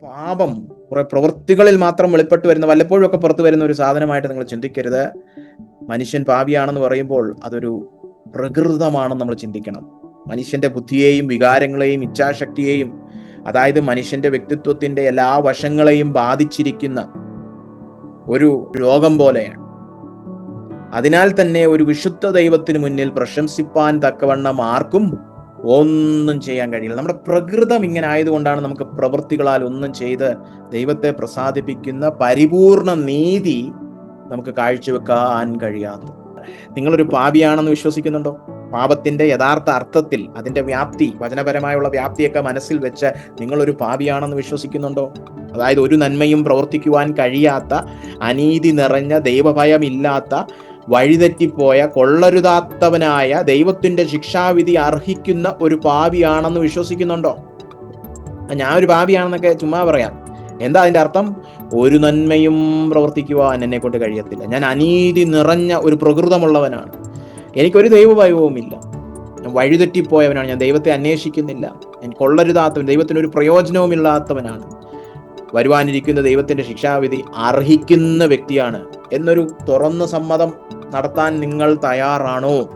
പാപം കുറെ പ്രവൃത്തികളിൽ മാത്രം വെളിപ്പെട്ട് വരുന്ന, വല്ലപ്പോഴും ഒക്കെ പുറത്തു വരുന്ന ഒരു സാധനമായിട്ട് നിങ്ങൾ ചിന്തിക്കരുത്. മനുഷ്യൻ പാപിയാണെന്ന് പറയുമ്പോൾ അതൊരു പ്രകൃതമാണെന്ന് നമ്മൾ ചിന്തിക്കണം. മനുഷ്യന്റെ ബുദ്ധിയെയും വികാരങ്ങളെയും ഇച്ഛാശക്തിയെയും, അതായത് മനുഷ്യന്റെ വ്യക്തിത്വത്തിന്റെ എല്ലാ വശങ്ങളെയും ബാധിച്ചിരിക്കുന്ന ഒരു രോഗം പോലെയാണ്. അതിനാൽ തന്നെ ഒരു വിശുദ്ധ ദൈവത്തിന് മുന്നിൽ പ്രശംസിപ്പാൻ തക്കവണ്ണം ആർക്കും ഒന്നും ചെയ്യാൻ കഴിയില്ല. നമ്മുടെ പ്രകൃതം ഇങ്ങനെ ആയതുകൊണ്ടാണ് നമുക്ക് പ്രവൃത്തികളാൽ ഒന്നും ചെയ്ത് ദൈവത്തെ പ്രസാദിപ്പിക്കുന്ന പരിപൂർണ നീതി നമുക്ക് കാഴ്ചവെക്കാൻ കഴിയാത്തത്. നിങ്ങളൊരു പാപിയാണെന്ന് വിശ്വസിക്കുന്നുണ്ടോ? പാപത്തിന്റെ യഥാർത്ഥ അർത്ഥത്തിൽ അതിന്റെ വ്യാപ്തി, വചനപരമായുള്ള വ്യാപ്തിയൊക്കെ മനസ്സിൽ വെച്ച് നിങ്ങളൊരു പാപിയാണെന്ന് വിശ്വസിക്കുന്നുണ്ടോ? അതായത് ഒരു നന്മയും പ്രവർത്തിക്കുവാൻ കഴിയാത്ത, അനീതി നിറഞ്ഞ, ദൈവഭയമില്ലാത്ത, വഴിതെറ്റിപ്പോയ, കൊള്ളരുതാത്തവനായ, ദൈവത്തിന്റെ ശിക്ഷാവിധി അർഹിക്കുന്ന ഒരു പാപിയാണെന്ന് വിശ്വസിക്കുന്നുണ്ടോ? ഞാൻ ഒരു പാപിയാണെന്നൊക്കെ ചുമ്മാ പറയാം. എന്താ അതിന്റെ അർത്ഥം? ഒരു നന്മയും പ്രവർത്തിക്കുവാൻ എന്നെ കൊണ്ട് കഴിയത്തില്ല. ഞാൻ അനീതി നിറഞ്ഞ ഒരു പ്രകൃതമുള്ളവനാണ്. എനിക്കൊരു ദൈവഭയവുമില്ല. ഞാൻ വഴിതെറ്റിപ്പോയവനാണ്. ഞാൻ ദൈവത്തെ അന്വേഷിക്കുന്നില്ല. ഞാൻ കൊള്ളരുതാത്തവൻ, ദൈവത്തിനൊരു പ്രയോജനവുമില്ലാത്തവനാണ്. വരുവാനിരിക്കുന്ന ദൈവത്തിന്റെ ശിക്ഷാവിധി അർഹിക്കുന്ന വ്യക്തിയാണ് എന്നൊരു തുറന്ന സമ്മതം നടത്താൻ നിങ്ങൾ തയ്യാറാണോ?